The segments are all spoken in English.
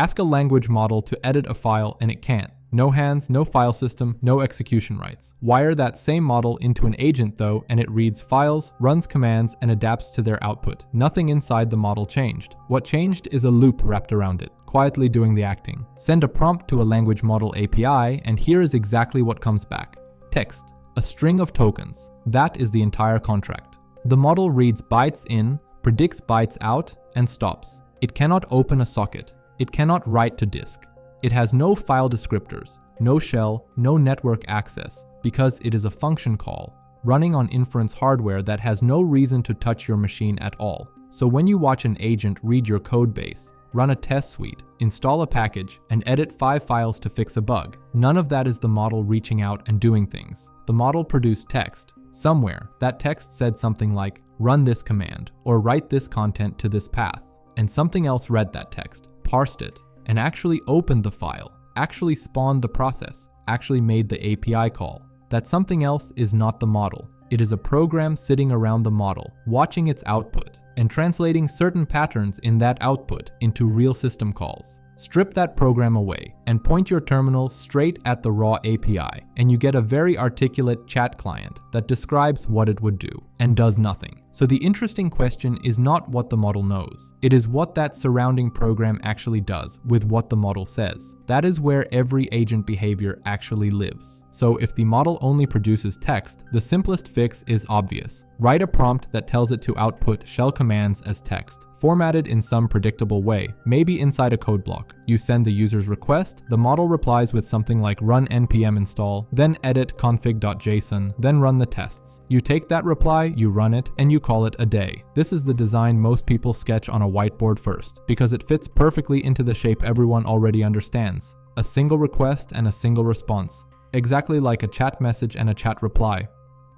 Ask a language model to edit a file and it can't. No hands, no file system, no execution rights. Wire that same model into an agent though, and it reads files, runs commands, and adapts to their output. Nothing inside the model changed. What changed is a loop wrapped around it, quietly doing the acting. Send a prompt to a language model API, and here is exactly what comes back. Text. A string of tokens. That is the entire contract. The model reads bytes in, predicts bytes out, and stops. It cannot open a socket. It cannot write to disk. It has no file descriptors, no shell, no network access, because it is a function call, running on inference hardware that has no reason to touch your machine at all. So when you watch an agent read your code base, run a test suite, install a package, and edit 5 files to fix a bug, none of that is the model reaching out and doing things. The model produced text. Somewhere, that text said something like, run this command, or write this content to this path. And something else read that text, parsed it, and actually opened the file, actually spawned the process, actually made the API call. That something else is not the model. It is a program sitting around the model, watching its output, and translating certain patterns in that output into real system calls. Strip that program away and point your terminal straight at the raw API, and you get a very articulate chat client that describes what it would do and does nothing. So the interesting question is not what the model knows. It is what that surrounding program actually does with what the model says. That is where every agent behavior actually lives. So if the model only produces text, the simplest fix is obvious. Write a prompt that tells it to output shell commands as text, formatted in some predictable way, maybe inside a code block. You send the user's request, the model replies with something like run npm install, then edit config.json, then run the tests. You take that reply, you run it, and you call it a day. This is the design most people sketch on a whiteboard first, because it fits perfectly into the shape everyone already understands. A single request and a single response. Exactly like a chat message and a chat reply.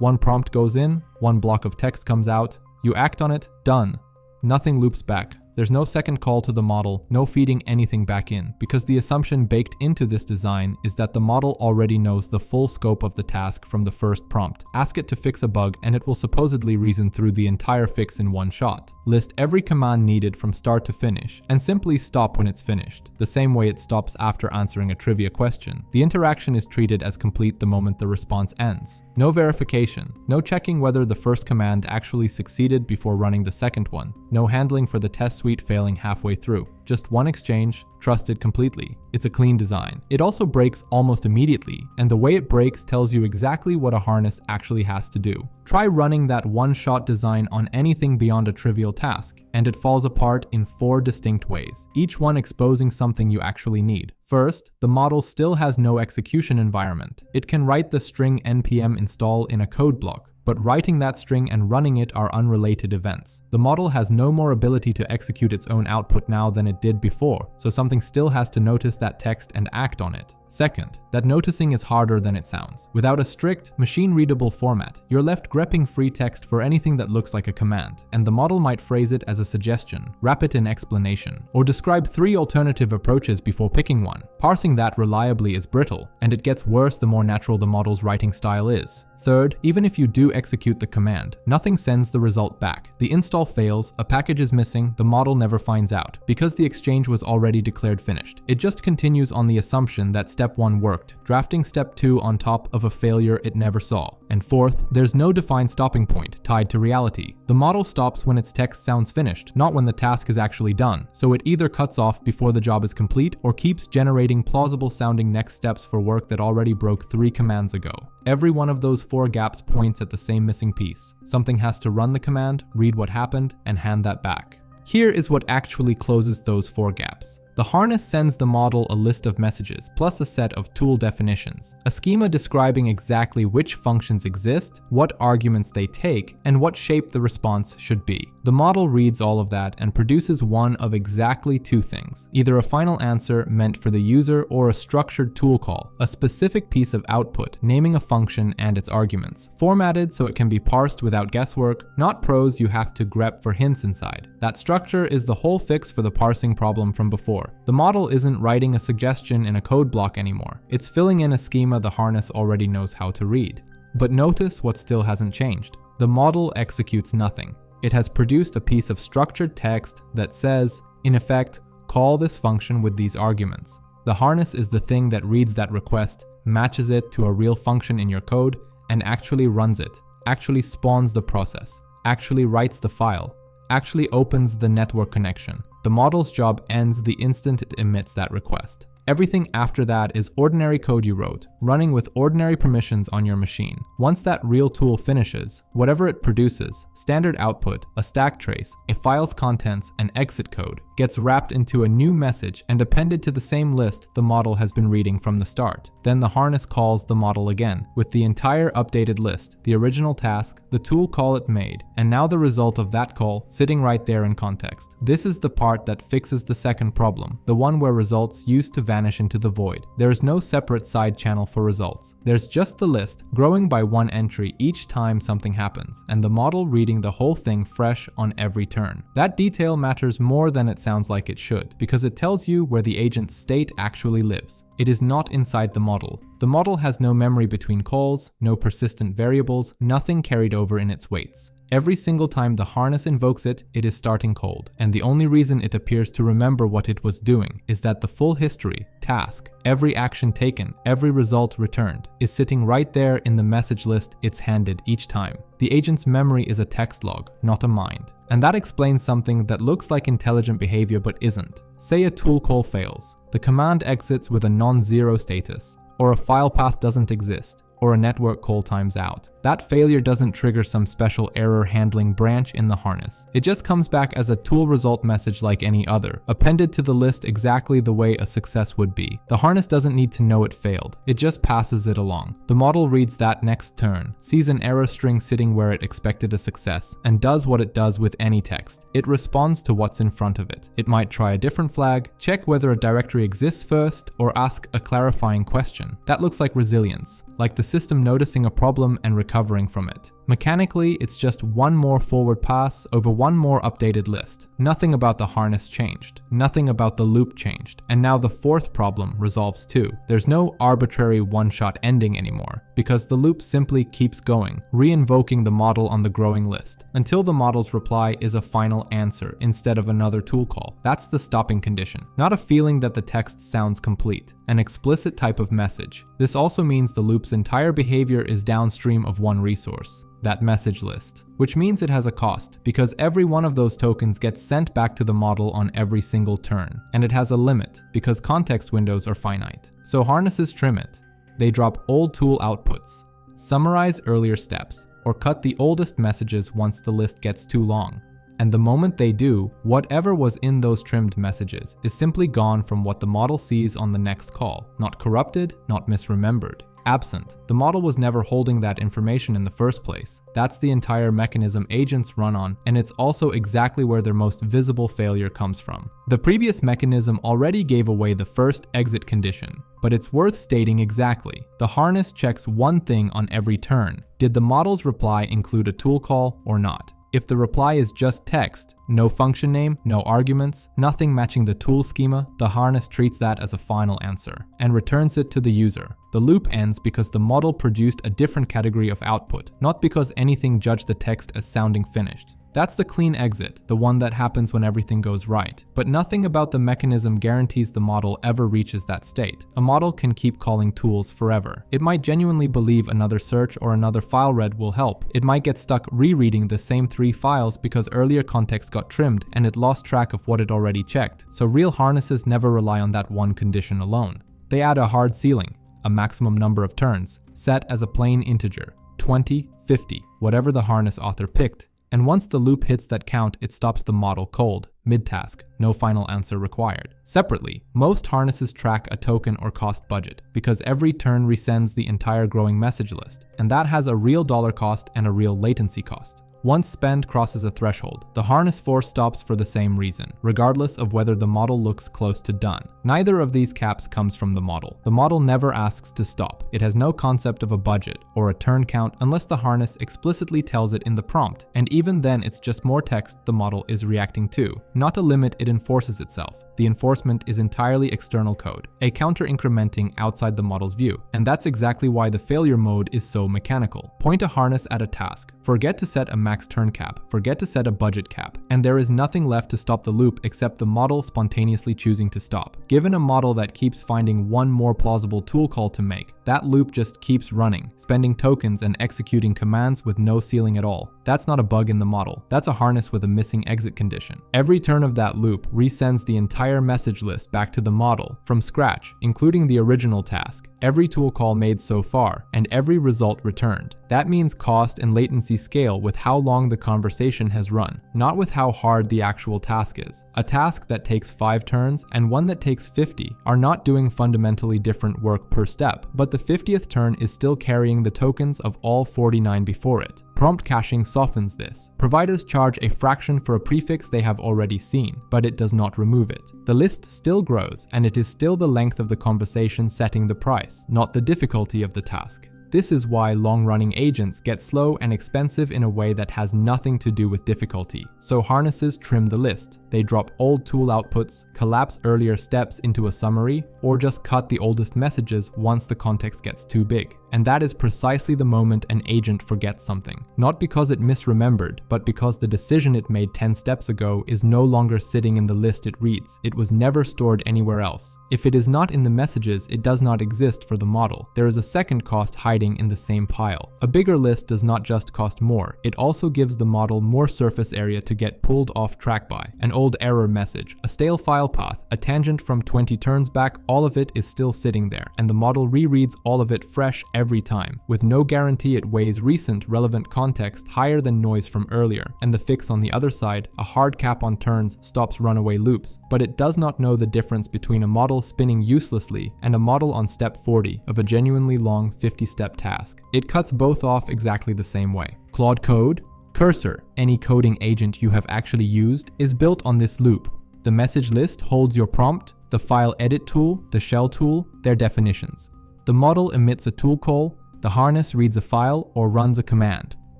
One prompt goes in, one block of text comes out, you act on it, done. Nothing loops back. There's no second call to the model, no feeding anything back in, because the assumption baked into this design is that the model already knows the full scope of the task from the first prompt. Ask it to fix a bug and it will supposedly reason through the entire fix in one shot. List every command needed from start to finish, and simply stop when it's finished, the same way it stops after answering a trivia question. The interaction is treated as complete the moment the response ends. No verification, no checking whether the first command actually succeeded before running the second one, no handling for the test suite failing halfway through. Just one exchange, trusted completely. It's a clean design. It also breaks almost immediately, and the way it breaks tells you exactly what a harness actually has to do. Try running that one-shot design on anything beyond a trivial task, and it falls apart in 4 distinct ways, each one exposing something you actually need. First, the model still has no execution environment. It can write the string npm install in a code block, but writing that string and running it are unrelated events. The model has no more ability to execute its own output now than it did before, so something still has to notice that text and act on it. Second, that noticing is harder than it sounds. Without a strict, machine-readable format, you're left grepping free text for anything that looks like a command, and the model might phrase it as a suggestion, wrap it in explanation, or describe 3 alternative approaches before picking one. Parsing that reliably is brittle, and it gets worse the more natural the model's writing style is. Third, even if you do execute the command, nothing sends the result back. The install fails, a package is missing, the model never finds out, because the exchange was already declared finished. It just continues on the assumption that step 1 worked, drafting step 2 on top of a failure it never saw. And fourth, there's no defined stopping point tied to reality. The model stops when its text sounds finished, not when the task is actually done, so it either cuts off before the job is complete or keeps generating plausible sounding next steps for work that already broke 3 commands ago. Every one of those 4 gaps points at the same missing piece. Something has to run the command, read what happened, and hand that back. Here is what actually closes those 4 gaps. The harness sends the model a list of messages, plus a set of tool definitions, a schema describing exactly which functions exist, what arguments they take, and what shape the response should be. The model reads all of that and produces one of exactly 2 things, either a final answer meant for the user or a structured tool call, a specific piece of output naming a function and its arguments, formatted so it can be parsed without guesswork, not prose you have to grep for hints inside. That structure is the whole fix for the parsing problem from before. The model isn't writing a suggestion in a code block anymore. It's filling in a schema the harness already knows how to read. But notice what still hasn't changed. The model executes nothing. It has produced a piece of structured text that says, in effect, call this function with these arguments. The harness is the thing that reads that request, matches it to a real function in your code, and actually runs it, actually spawns the process, actually writes the file, actually opens the network connection. The model's job ends the instant it emits that request. Everything after that is ordinary code you wrote, running with ordinary permissions on your machine. Once that real tool finishes, whatever it produces, standard output, a stack trace, a file's contents, and exit code, gets wrapped into a new message and appended to the same list the model has been reading from the start. Then the harness calls the model again, with the entire updated list, the original task, the tool call it made, and now the result of that call sitting right there in context. This is the part that fixes the second problem, the one where results used to vanish into the void. There is no separate side channel for results. There's just the list, growing by one entry each time something happens, and the model reading the whole thing fresh on every turn. That detail matters more than it sounds like it should, because it tells you where the agent's state actually lives. It is not inside the model. The model has no memory between calls, no persistent variables, nothing carried over in its weights. Every single time the harness invokes it, it is starting cold, and the only reason it appears to remember what it was doing is that the full history, task, every action taken, every result returned, is sitting right there in the message list it's handed each time. The agent's memory is a text log, not a mind. And that explains something that looks like intelligent behavior but isn't. Say a tool call fails. The command exits with a non-zero status, or a file path doesn't exist, or a network call times out. That failure doesn't trigger some special error handling branch in the harness. It just comes back as a tool result message like any other, appended to the list exactly the way a success would be. The harness doesn't need to know it failed, it just passes it along. The model reads that next turn, sees an error string sitting where it expected a success, and does what it does with any text. It responds to what's in front of it. It might try a different flag, check whether a directory exists first, or ask a clarifying question. That looks like resilience, like the system noticing a problem and recovering from it. Mechanically, it's just one more forward pass over one more updated list. Nothing about the harness changed. Nothing about the loop changed. And now the fourth problem resolves too. There's no arbitrary one-shot ending anymore, because the loop simply keeps going, re-invoking the model on the growing list, until the model's reply is a final answer instead of another tool call. That's the stopping condition, not a feeling that the text sounds complete, an explicit type of message. This also means the loop's entire behavior is downstream of one resource, that message list, which means it has a cost, because every one of those tokens gets sent back to the model on every single turn, and it has a limit, because context windows are finite. So harnesses trim it. They drop old tool outputs, summarize earlier steps, or cut the oldest messages once the list gets too long. And the moment they do, whatever was in those trimmed messages is simply gone from what the model sees on the next call, not corrupted, not misremembered. Absent. The model was never holding that information in the first place. That's the entire mechanism agents run on, and it's also exactly where their most visible failure comes from. The previous mechanism already gave away the first exit condition, but it's worth stating exactly. The harness checks one thing on every turn. Did the model's reply include a tool call or not? If the reply is just text, no function name, no arguments, nothing matching the tool schema, the harness treats that as a final answer and returns it to the user. The loop ends because the model produced a different category of output, not because anything judged the text as sounding finished. That's the clean exit, the one that happens when everything goes right. But nothing about the mechanism guarantees the model ever reaches that state. A model can keep calling tools forever. It might genuinely believe another search or another file read will help. It might get stuck rereading the same 3 files because earlier context got trimmed and it lost track of what it already checked. So real harnesses never rely on that one condition alone. They add a hard ceiling, a maximum number of turns, set as a plain integer, 20, 50, whatever the harness author picked. And once the loop hits that count, it stops the model cold, mid-task, no final answer required. Separately, most harnesses track a token or cost budget, because every turn resends the entire growing message list, and that has a real dollar cost and a real latency cost. Once spend crosses a threshold, the harness force stops for the same reason, regardless of whether the model looks close to done. Neither of these caps comes from the model. The model never asks to stop. It has no concept of a budget or a turn count unless the harness explicitly tells it in the prompt, and even then it's just more text the model is reacting to, not a limit it enforces itself. The enforcement is entirely external code, a counter-incrementing outside the model's view. And that's exactly why the failure mode is so mechanical. Point a harness at a task, forget to set a max turn cap, forget to set a budget cap, and there is nothing left to stop the loop except the model spontaneously choosing to stop. Given a model that keeps finding one more plausible tool call to make, that loop just keeps running, spending tokens and executing commands with no ceiling at all. That's not a bug in the model, that's a harness with a missing exit condition. Every turn of that loop resends the entire message list back to the model from scratch, including the original task, every tool call made so far, and every result returned. That means cost and latency scale with how long the conversation has run, not with how hard the actual task is. A task that takes 5 turns and one that takes 50 are not doing fundamentally different work per step, but the 50th turn is still carrying the tokens of all 49 before it. Prompt caching softens this. Providers charge a fraction for a prefix they have already seen, but it does not remove it. The list still grows, and it is still the length of the conversation setting the price, not the difficulty of the task. This is why long-running agents get slow and expensive in a way that has nothing to do with difficulty. So harnesses trim the list. They drop old tool outputs, collapse earlier steps into a summary, or just cut the oldest messages once the context gets too big. And that is precisely the moment an agent forgets something. Not because it misremembered, but because the decision it made 10 steps ago is no longer sitting in the list it reads. It was never stored anywhere else. If it is not in the messages, it does not exist for the model. There is a second cost hiding in the same pile. A bigger list does not just cost more, it also gives the model more surface area to get pulled off track by. An old error message, a stale file path, a tangent from 20 turns back, all of it is still sitting there, and the model rereads all of it fresh every time, with no guarantee it weighs recent relevant context higher than noise from earlier. And the fix on the other side, a hard cap on turns, stops runaway loops, but it does not know the difference between a model spinning uselessly and a model on step 40 of a genuinely long 50-step task. It cuts both off exactly the same way. Claude Code, Cursor, any coding agent you have actually used, is built on this loop. The message list holds your prompt, the file edit tool, the shell tool, their definitions. The model emits a tool call, the harness reads a file or runs a command.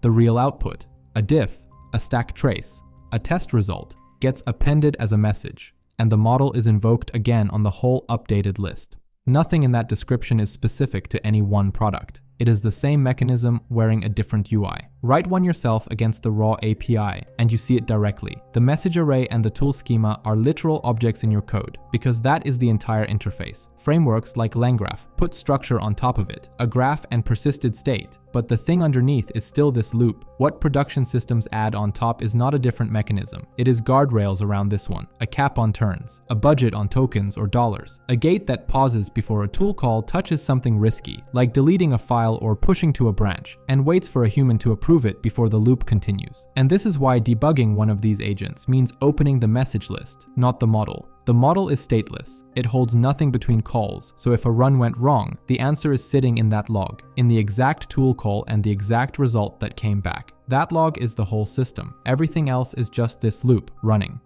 The real output, a diff, a stack trace, a test result, gets appended as a message, and the model is invoked again on the whole updated list. Nothing in that description is specific to any one product. It is the same mechanism wearing a different UI. Write one yourself against the raw API, and you see it directly. The message array and the tool schema are literal objects in your code, because that is the entire interface. Frameworks like LangGraph put structure on top of it, a graph and persisted state, but the thing underneath is still this loop. What production systems add on top is not a different mechanism. It is guardrails around this one, a cap on turns, a budget on tokens or dollars, a gate that pauses before a tool call touches something risky, like deleting a file or pushing to a branch, and waits for a human to approve it before the loop continues. And this is why debugging one of these agents means opening the message list, not the model. The model is stateless. It holds nothing between calls, so if a run went wrong, the answer is sitting in that log, in the exact tool call and the exact result that came back. That log is the whole system. Everything else is just this loop running.